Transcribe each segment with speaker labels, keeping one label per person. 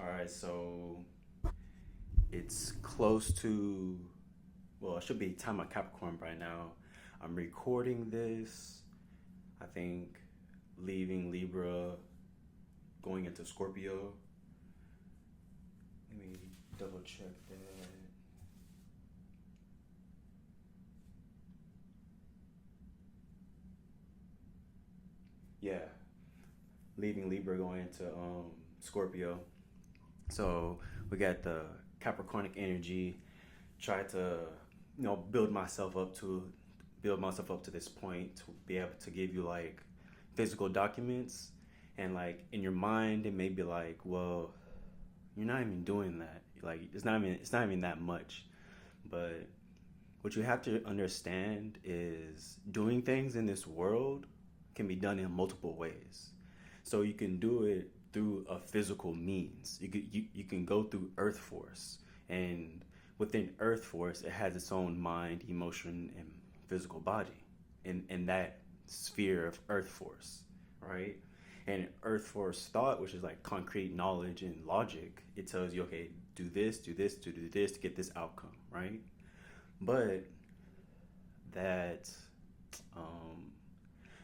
Speaker 1: All right, so it's close to, well, it should be time of Capricorn by now. I'm recording this, I think, leaving Libra, going into Scorpio. Let me double check that. Yeah, leaving Libra, going into Scorpio. So we got the Capricornic energy. Try to, build myself up to this point to be able to give you like physical documents, and like in your mind it may be like, well, you're not even doing that. Like it's not even that much. But what you have to understand is doing things in this world can be done in multiple ways. So you can do it through a physical means. You can go through Earth Force, and within Earth Force, it has its own mind, emotion, and physical body. In that sphere of Earth Force, right? And Earth Force thought, which is like concrete knowledge and logic, it tells you, okay, do this to get this outcome, right? But that um,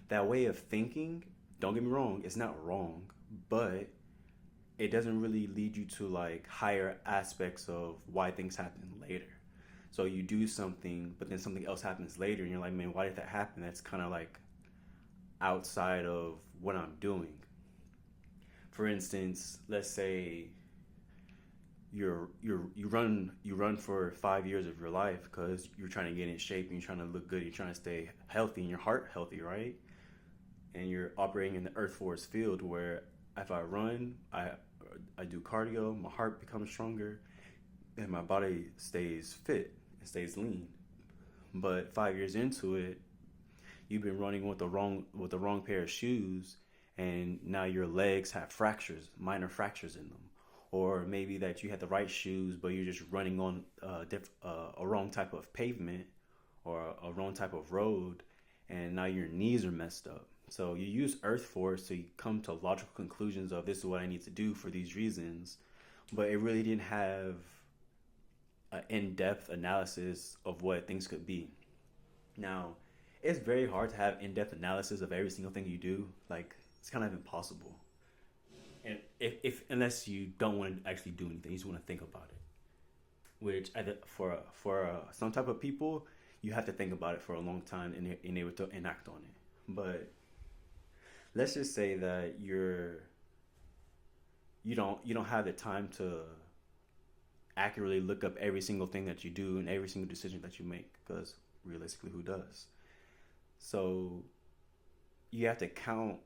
Speaker 1: that way of thinking, don't get me wrong, it's not wrong, but it doesn't really lead you to like higher aspects of why things happen later. So you do something, but then something else happens later, and you're like, man, why did that happen? That's kind of like outside of what I'm doing. For instance, let's say you run for 5 years of your life because you're trying to get in shape and you're trying to look good, you're trying to stay healthy and your heart healthy, right? And you're operating in the earth force field where if I run, I do cardio, my heart becomes stronger, and my body stays fit, it stays lean. But 5 years into it, you've been running with the wrong pair of shoes, and now your legs have fractures, minor fractures in them. Or maybe that you had the right shoes, but you're just running on a wrong type of pavement or a wrong type of road, and now your knees are messed up. So you use Earth Force to come to logical conclusions of this is what I need to do for these reasons, but it really didn't have an in-depth analysis of what things could be. Now, it's very hard to have in-depth analysis of every single thing you do. Like it's kind of impossible, and if unless you don't want to actually do anything, you just want to think about it. Which for some type of people, you have to think about it for a long time and able to enact on it. But let's just say that you don't have the time to accurately look up every single thing that you do and every single decision that you make, because realistically, who does? So you have to count.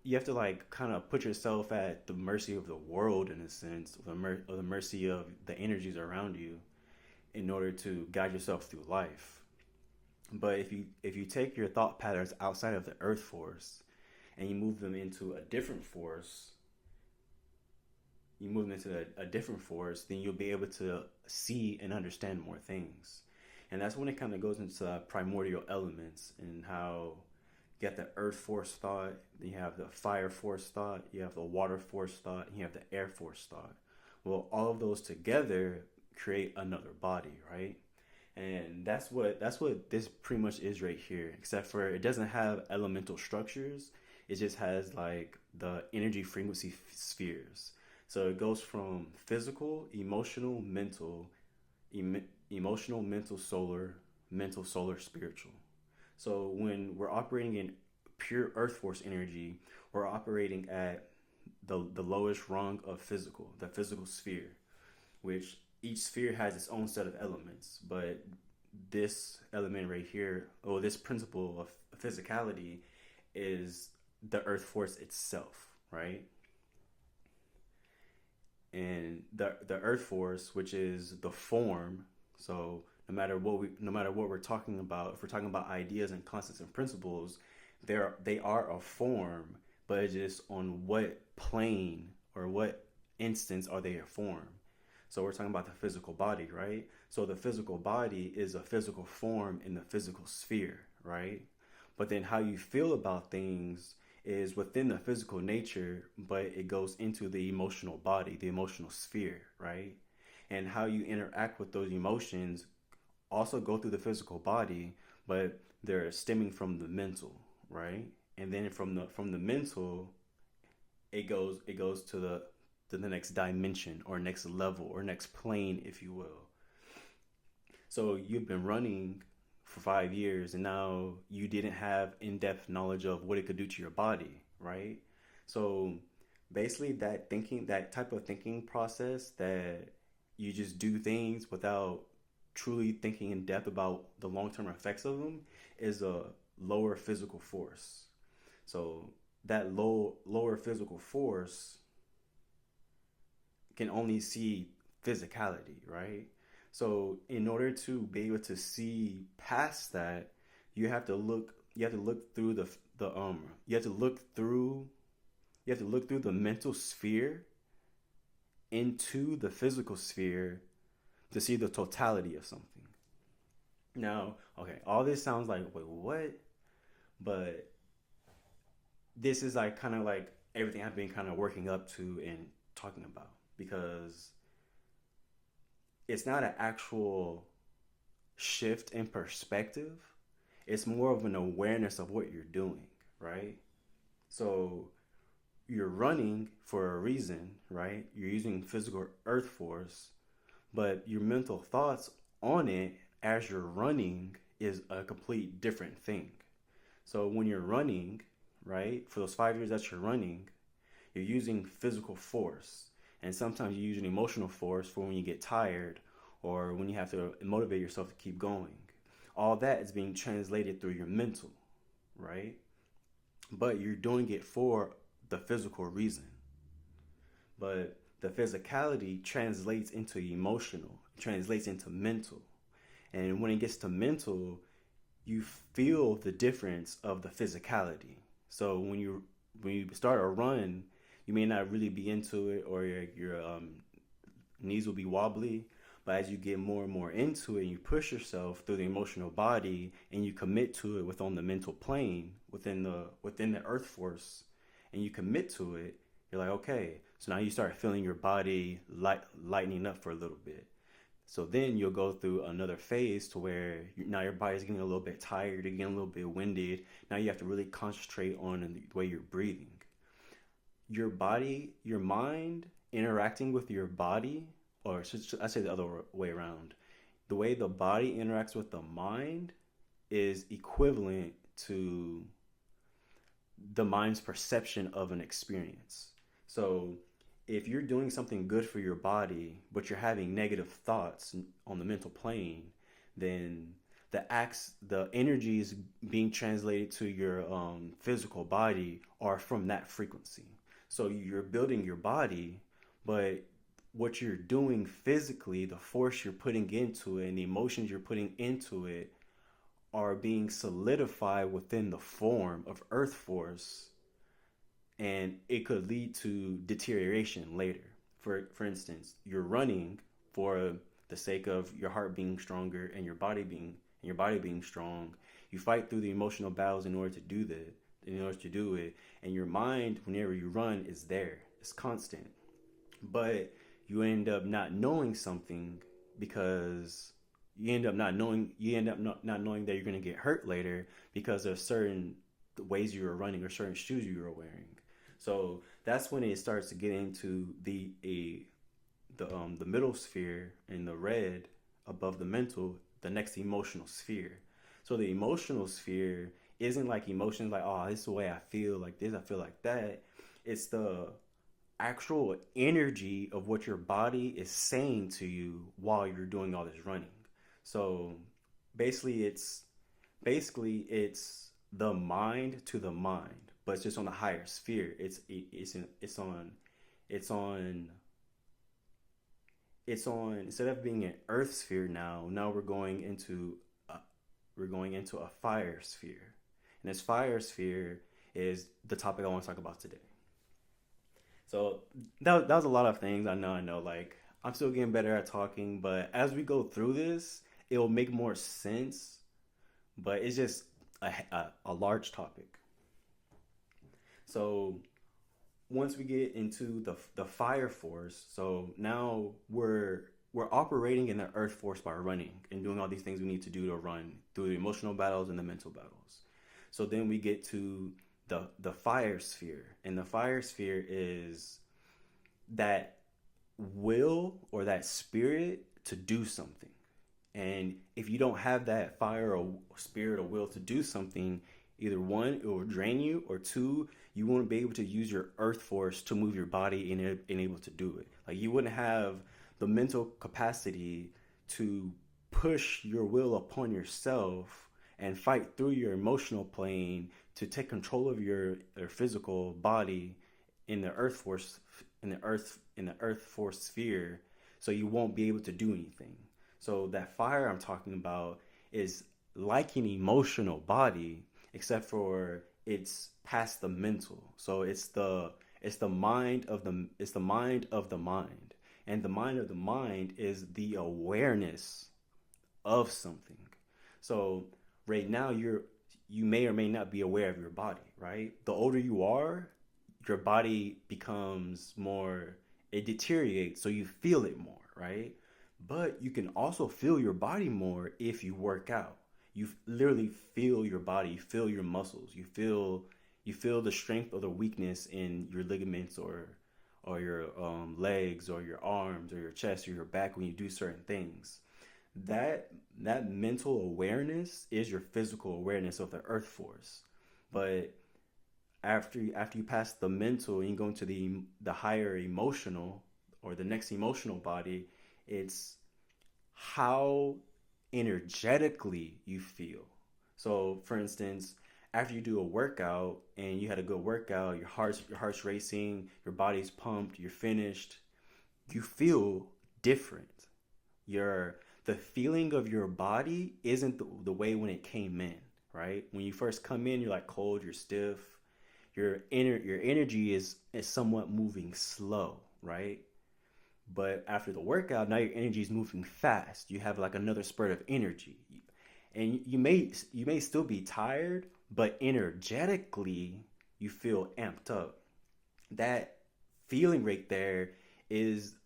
Speaker 1: You have to like kind of put yourself at the mercy of the world in a sense, or the mercy of the energies around you, in order to guide yourself through life. But if you take your thought patterns outside of the Earth Force and you move them into a different force, then you'll be able to see and understand more things. And that's when it kind of goes into primordial elements and how you got the earth force thought, then you have the fire force thought, you have the water force thought, and you have the air force thought. Well, all of those together create another body, right? And that's what this pretty much is right here. Except for it doesn't have elemental structures. It just has like the energy frequency spheres. So it goes from physical, emotional, mental, solar, spiritual. So when we're operating in pure Earth Force energy, we're operating at the lowest rung of physical, the physical sphere, which each sphere has its own set of elements. But this element right here, or this principle of physicality, is the Earth Force itself, right? And the Earth Force, which is the form. So no matter what we're talking about, if we're talking about ideas and concepts and principles, they are a form, but it's just on what plane or what instance are they a form. So we're talking about the physical body, right? So the physical body is a physical form in the physical sphere, right? But then how you feel about things is within the physical nature, but it goes into the emotional body, the emotional sphere, right? And how you interact with those emotions also go through the physical body, but they're stemming from the mental, right? And then from the mental, it goes to the next dimension or next level or next plane, if you will. So you've been running for 5 years and now you didn't have in-depth knowledge of what it could do to your body, right? So basically that type of thinking process that you just do things without truly thinking in depth about the long-term effects of them is a lower physical force. So that lower physical force can only see physicality, right? So in order to be able to see past that, you have to look through the you have to look through you have to look through the mental sphere into the physical sphere to see the totality of something. Now, okay, all this sounds like, wait, what? But this is like kind of like everything I've been kind of working up to and talking about, because it's not an actual shift in perspective. It's more of an awareness of what you're doing, right? So you're running for a reason, right? You're using physical earth force, but your mental thoughts on it as you're running is a complete different thing. So when you're running, right, for those 5 years that you're running, you're using physical force. And sometimes you use an emotional force for when you get tired or when you have to motivate yourself to keep going. All that is being translated through your mental, right? But you're doing it for the physical reason. But the physicality translates into emotional, translates into mental. And when it gets to mental, you feel the difference of the physicality. So when you start a run, you may not really be into it, or your knees will be wobbly. But as you get more and more into it, and you push yourself through the emotional body, and you commit to it within the mental plane, within the earth force, and you commit to it, you're like, okay. So now you start feeling your body lightening up for a little bit. So then you'll go through another phase to where now your body's getting a little bit tired, you're getting a little bit winded. Now you have to really concentrate on the way you're breathing. Your body, your mind interacting with your body, or I say the other way around. The way the body interacts with the mind is equivalent to the mind's perception of an experience. So if you're doing something good for your body, but you're having negative thoughts on the mental plane, then the energies being translated to your physical body are from that frequency. So you're building your body, but what you're doing physically, the force you're putting into it and the emotions you're putting into it are being solidified within the form of earth force, and it could lead to deterioration later. For instance, you're running for the sake of your heart being stronger and your body being strong. You fight through the emotional battles in order to do that, in order to do it, and your mind, whenever you run, is there. It's constant. But you end up not knowing something because you end up not knowing that you're going to get hurt later because of certain ways you were running or certain shoes you were wearing. So that's when it starts to get into the middle sphere in the red above the mental, the next emotional sphere. So the emotional sphere isn't like emotions like, oh, this is the way I feel like this, I feel like that. It's the actual energy of what your body is saying to you while you're doing all this running. So basically it's the mind to the mind, but it's just on a higher sphere. It's on instead of being an earth sphere now we're going into a fire sphere. And this fire sphere is the topic I want to talk about today. So that was a lot of things. I know. Like, I'm still getting better at talking, but as we go through this, it will make more sense. But it's just a large topic. So once we get into the fire force, so now we're operating in the earth force by running and doing all these things we need to do to run through the emotional battles and the mental battles. So then we get to the fire sphere, and the fire sphere is that will or that spirit to do something. And if you don't have that fire or spirit or will to do something, either one, it will drain you, or two, you won't be able to use your earth force to move your body and able to do it. Like you wouldn't have the mental capacity to push your will upon yourself and fight through your emotional plane to take control of your physical body in the earth force in the earth force sphere, so you won't be able to do anything. So that fire I'm talking about is like an emotional body, except for it's past the mental. So it's the mind of the mind. And the mind of the mind is the awareness of something. So right now you may or may not be aware of your body, right? The older you are, your body becomes more, it deteriorates, so you feel it more, right? But you can also feel your body more if you work out. You literally feel your body, you feel your muscles, you feel the strength or the weakness in your ligaments or your legs or your arms or your chest or your back when you do certain things. That mental awareness is your physical awareness of the earth force. But after you pass the mental and you go into the higher emotional or the next emotional body, it's how energetically you feel. So for instance, after you do a workout and you had a good workout, your heart's racing, your body's pumped, you're finished, you feel different. Your The feeling of your body isn't the way when it came in, right? When you first come in, you're like cold, you're stiff, your energy is somewhat moving slow, right? But after the workout, now your energy is moving fast. You have like another spurt of energy, and you may still be tired, but energetically you feel amped up. That feeling right there is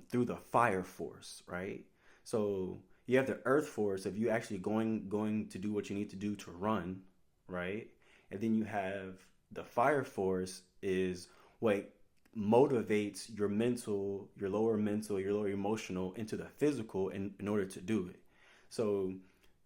Speaker 1: through the fire force, right? So you have the earth force of you actually going to do what you need to do to run, right? And then you have the fire force is what motivates your lower emotional into the physical in order to do it. So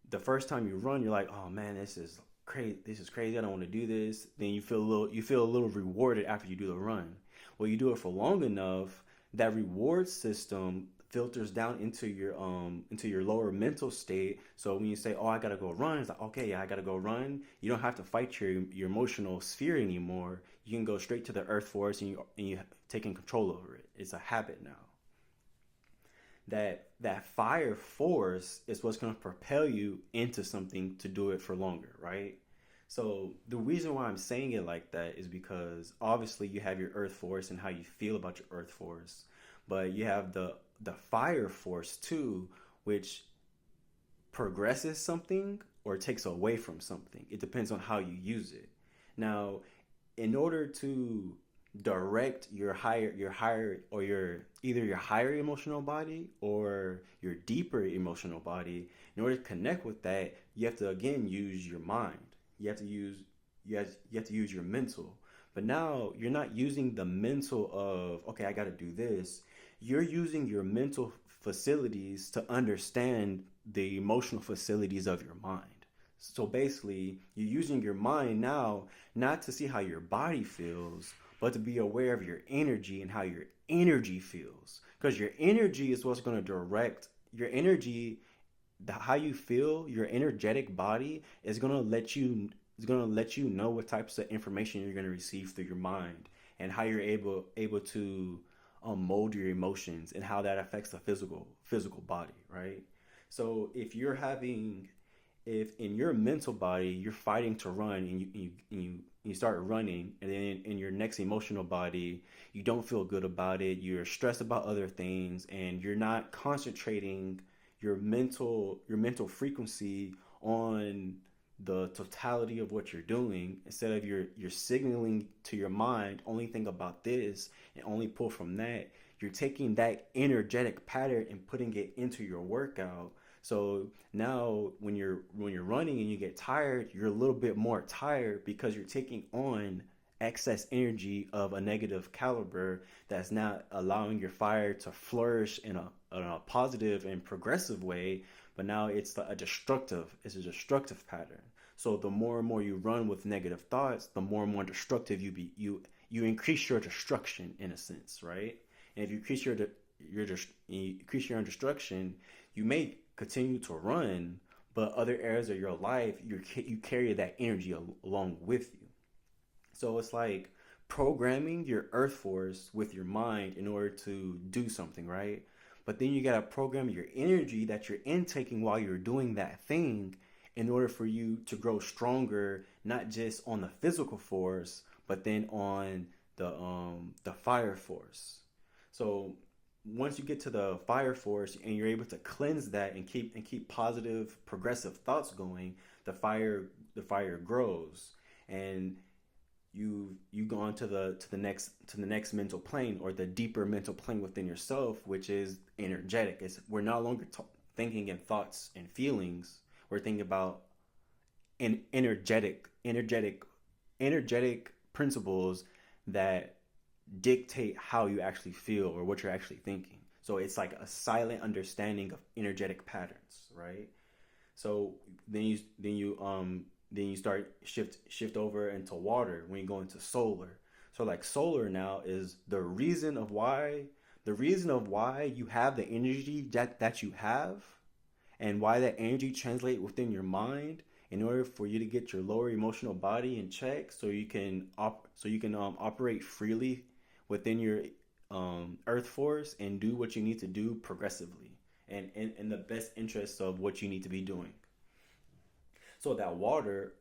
Speaker 1: the first time you run, you're like, oh man, this is crazy. This is crazy. I don't want to do this. Then you feel a little rewarded after you do the run. Well, you do it for long enough, that reward system filters down into your lower mental state. So when you say, "Oh, I gotta go run," it's like, "Okay, yeah, I gotta go run." You don't have to fight your emotional sphere anymore. You can go straight to the earth force, and you taking control over it. It's a habit now. That fire force is what's going to propel you into something to do it for longer, right? So the reason why I'm saying it like that is because obviously you have your earth force and how you feel about your earth force, but you have the fire force too, which progresses something or takes away from something. It depends on how you use it. Now, in order to direct your higher or your either your higher emotional body or your deeper emotional body, in order to connect with that, you have to again use your mind. You have to use you have to use your mental. But now you're not using the mental of, okay, I got to do this. You're using your mental facilities to understand the emotional facilities of your mind. So basically, you're using your mind now not to see how your body feels, but to be aware of your energy and how your energy feels. Because your energy is what's going to direct your energy, how you feel, your energetic body is going to let you know what types of information you're going to receive through your mind and how you're able to mold your emotions and how that affects the physical body, right? So if in your mental body you're fighting to run and you start running, and then in your next emotional body you don't feel good about it, you're stressed about other things, and you're not concentrating your mental frequency on the totality of what you're doing. Instead of you're signaling to your mind, only think about this and only pull from that, you're taking that energetic pattern and putting it into your workout. So now when you're running and you get tired, you're a little bit more tired because you're taking on excess energy of a negative caliber that's not allowing your fire to flourish in a positive and progressive way, but now it's a destructive pattern. So the more and more you run with negative thoughts, the more and more destructive you increase your destruction in a sense, right? And if you increase you increase your own destruction, you may continue to run, but other areas of your life you carry that energy along with you. So it's like programming your earth force with your mind in order to do something, right? But then you got to program your energy that you're intaking while you're doing that thing in order for you to grow stronger, not just on the physical force, but then on the fire force. So once you get to the fire force and you're able to cleanse that and keep positive progressive thoughts going, the fire grows, and you go on to the next mental plane, or the deeper mental plane within yourself, which is energetic. We're no longer thinking in thoughts and feelings. We're thinking about energetic principles that dictate how you actually feel or what you're actually thinking. So it's like a silent understanding of energetic patterns, right? So then you start shift over into water when you go into solar. So like solar now is the reason of why you have the energy that you have, and why that energy translate within your mind in order for you to get your lower emotional body in check, so you can operate freely within your earth force and do what you need to do progressively and in the best interests of what you need to be doing. So that water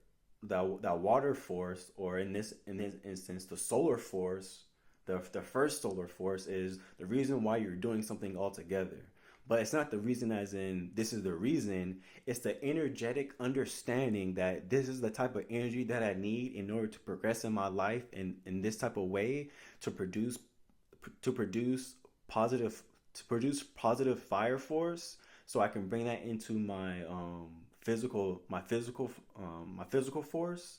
Speaker 1: force, or in this instance, the solar force, the first solar force is the reason why you're doing something altogether. But it's not the reason as in this is the reason. It's the energetic understanding that this is the type of energy that I need in order to progress in my life in this type of way, to produce to produce positive to produce positive fire force, so I can bring that into my physical force,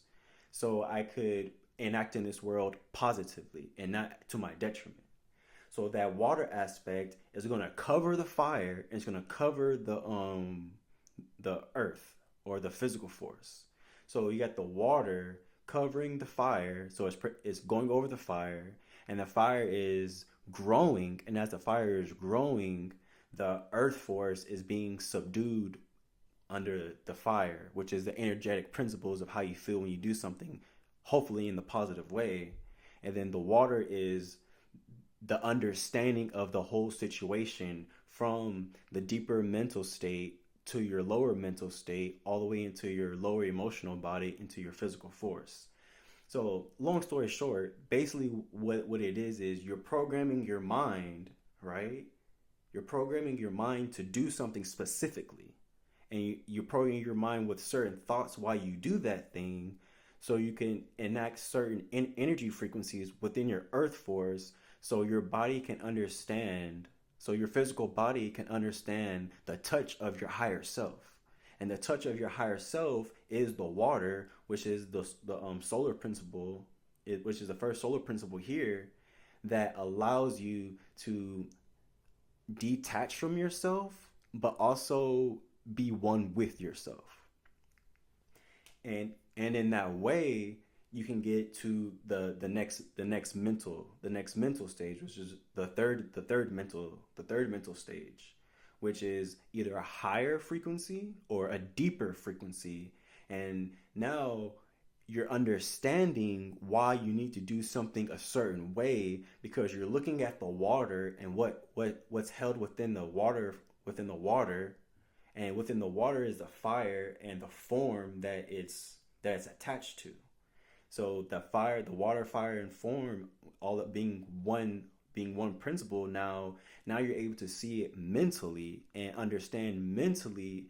Speaker 1: so I could enact in this world positively and not to my detriment. So that water aspect is going to cover the fire, and it's going to cover the earth, or the physical force. So you got the water covering the fire, so it's going over the fire, and the fire is growing, and as the fire is growing, the earth force is being subdued under the fire, which is the energetic principles of how you feel when you do something, hopefully in the positive way. And then the water is the understanding of the whole situation, from the deeper mental state to your lower mental state, all the way into your lower emotional body, into your physical force. So, long story short, basically what it is you're programming your mind, right? You're programming your mind to do something specifically. And you're programming your mind with certain thoughts while you do that thing, so you can enact certain energy frequencies within your earth force, so your body can understand, so your physical body can understand the touch of your higher self. And the touch of your higher self is the water, which is the solar principle, which is the first solar principle here, that allows you to detach from yourself, but also be one with yourself. And in that way, you can get to the next mental stage, which is the third mental stage, which is either a higher frequency or a deeper frequency. And now you're understanding why you need to do something a certain way, because you're looking at the water and what's held within the water, and within the water is the fire and the form that it's attached to. So the fire, the water, fire, and form, all that being one principle. Now you're able to see it mentally and understand mentally,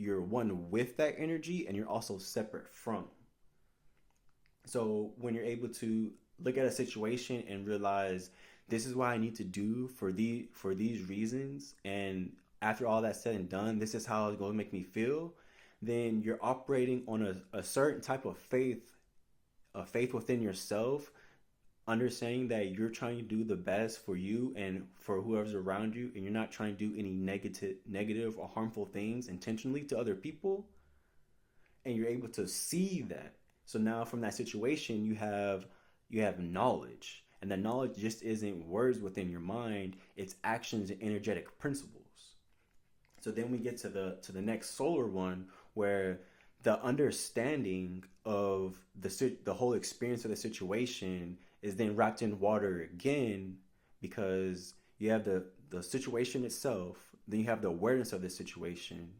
Speaker 1: you're one with that energy, and you're also separate from. So when you're able to look at a situation and realize this is what I need to do for these reasons, and after all that's said and done, this is how it's going to make me feel, then you're operating on a certain type of faith, a faith within yourself, understanding that you're trying to do the best for you and for whoever's around you, and you're not trying to do any negative or harmful things intentionally to other people, and you're able to see that. So now from that situation, you have knowledge, and the knowledge just isn't words within your mind, it's actions and energetic principles. So then we get to the next solar one, where the understanding of the whole experience of the situation is then wrapped in water again, because you have the situation itself, then you have the awareness of the situation,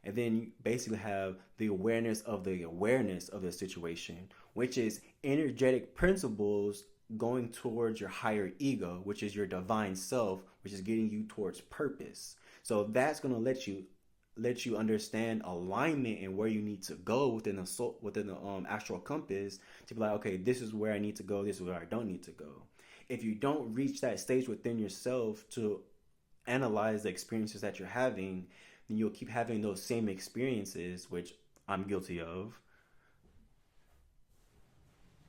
Speaker 1: and then you basically have the awareness of the situation, which is energetic principles going towards your higher ego, which is your divine self, which is getting you towards purpose. So that's going to let you understand alignment and where you need to go within the soul, within the astral compass, to be like, okay, this is where I need to go, this is where I don't need to go. If you don't reach that stage within yourself to analyze the experiences that you're having, then you'll keep having those same experiences, which I'm guilty of,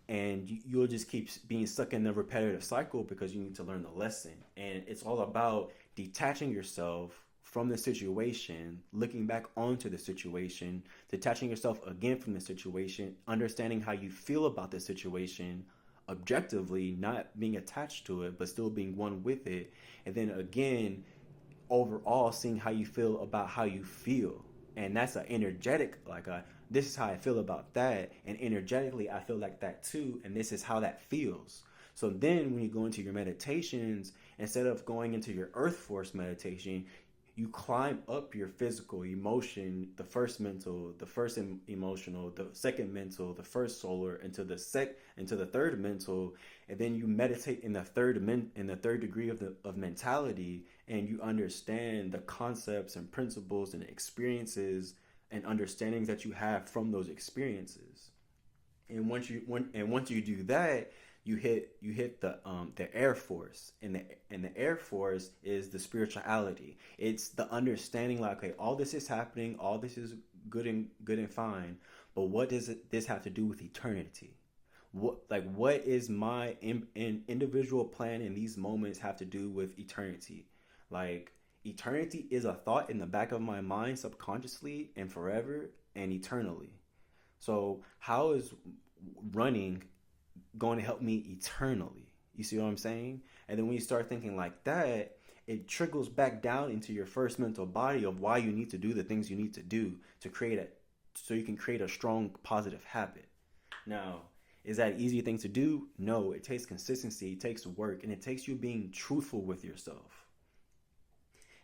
Speaker 1: and you'll just keep being stuck in the repetitive cycle because you need to learn the lesson. And it's all about detaching yourself from the situation, looking back onto the situation, detaching yourself again from the situation, understanding how you feel about the situation objectively, not being attached to it, but still being one with it. And then again, overall, seeing how you feel about how you feel. And that's an energetic, like this is how I feel about that. And energetically, I feel like that too. And this is how that feels. So then when you go into your meditations, instead of going into your earth force meditation, you climb up your physical emotion, the first mental, the first emotional, the second mental, the first solar, into the third mental, and then you meditate in the third degree of mentality, and you understand the concepts and principles and experiences and understandings that you have from those experiences. And once you do that, you hit the Air Force, and the Air Force is the spirituality. It's the understanding, like, okay, all this is happening, all this is good and fine, but what does this have to do with eternity? What is my individual plan in these moments have to do with eternity? Like, eternity is a thought in the back of my mind subconsciously and forever and eternally. So how is running going to help me eternally? You see what I'm saying? And then when you start thinking like that, it trickles back down into your first mental body of why you need to do the things you need to do to create it, so you can create a strong positive habit. Now, is that an easy thing to do? No, it takes consistency, it takes work, and it takes you being truthful with yourself.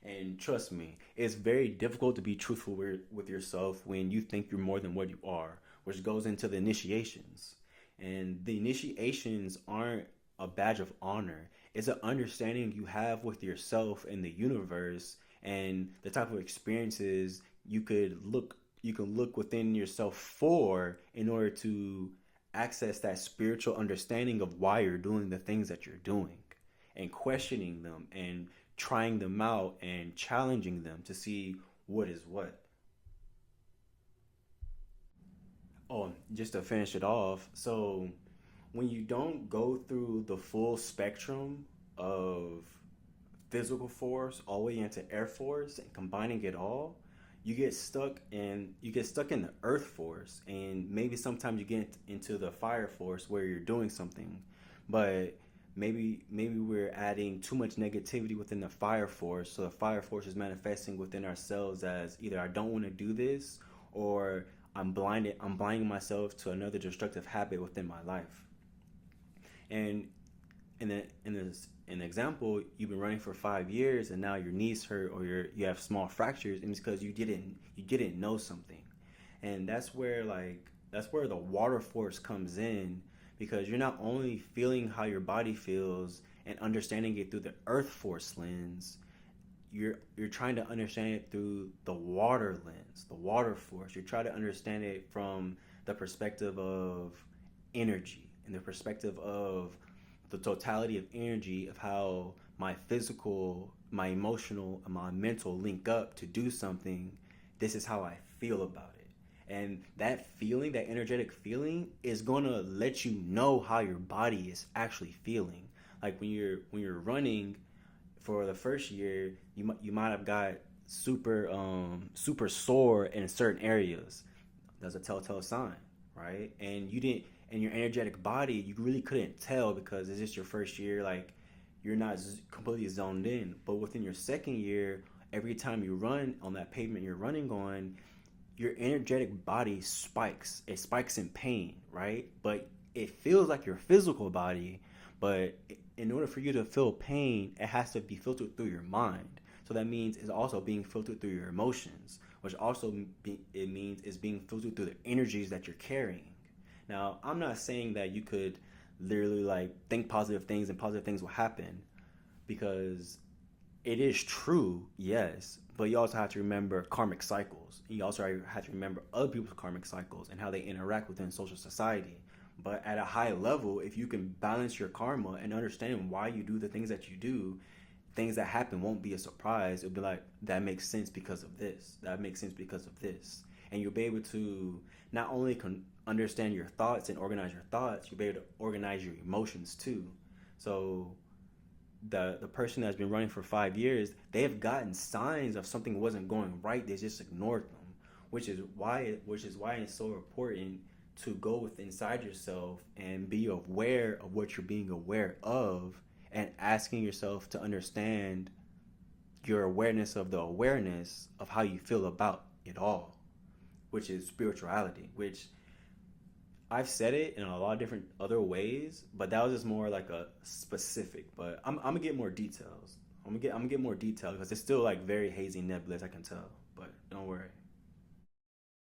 Speaker 1: And trust me, it's very difficult to be truthful with yourself when you think you're more than what you are, which goes into the initiations. And the initiations aren't a badge of honor. It's an understanding you have with yourself and the universe, and the type of experiences you can look within yourself for, in order to access that spiritual understanding of why you're doing the things that you're doing, and questioning them and trying them out and challenging them to see what is what. Oh, just to finish it off, so when you don't go through the full spectrum of physical force all the way into air force and combining it all, you get stuck in the earth force, and maybe sometimes you get into the fire force where you're doing something, but maybe we're adding too much negativity within the fire force, so the fire force is manifesting within ourselves as either I don't want to do this, or I'm blinding myself to another destructive habit within my life. And in the example, you've been running for 5 years, and now your knees hurt, or you have small fractures, and it's because you didn't know something. And that's where the water force comes in, because you're not only feeling how your body feels and understanding it through the earth force lens, you're trying to understand it through the water lens, the water force. You're trying to understand it from the perspective of energy and the perspective of the totality of energy of how my physical, my emotional, and my mental link up to do something. This is how I feel about it. And that feeling, that energetic feeling, is gonna let you know how your body is actually feeling. Like when you're running for the first year, you might have got super sore in certain areas. That's a telltale sign, right? And you didn't, and your energetic body, you really couldn't tell because it's just your first year. Like you're not completely zoned in. But within your second year, every time you run on that pavement you're running on, your energetic body spikes. It spikes in pain, right? But it feels like your physical body, but in order for you to feel pain, it has to be filtered through your mind. So that means it's also being filtered through your emotions, which also it means it's being filtered through the energies that you're carrying. Now, I'm not saying that you could literally like think positive things and positive things will happen because it is true, yes, but you also have to remember karmic cycles. You also have to remember other people's karmic cycles and how they interact within social society. But at a high level, if you can balance your karma and understand why you do the things that you do, things that happen won't be a surprise. It'll be like, that makes sense because of this. That makes sense because of this. And you'll be able to not only understand your thoughts and organize your thoughts, you'll be able to organize your emotions too. So the person that's been running for 5 years, they have gotten signs of something wasn't going right. They just ignored them, which is why it's so important to go with inside yourself and be aware of what you're being aware of and asking yourself to understand your awareness of the awareness of how you feel about it all, which is spirituality, which I've said it in a lot of different other ways, but that was just more like a specific. But I'm gonna get more details. I'm gonna get more details because it's still like very hazy, nebulous. I can tell, but don't worry.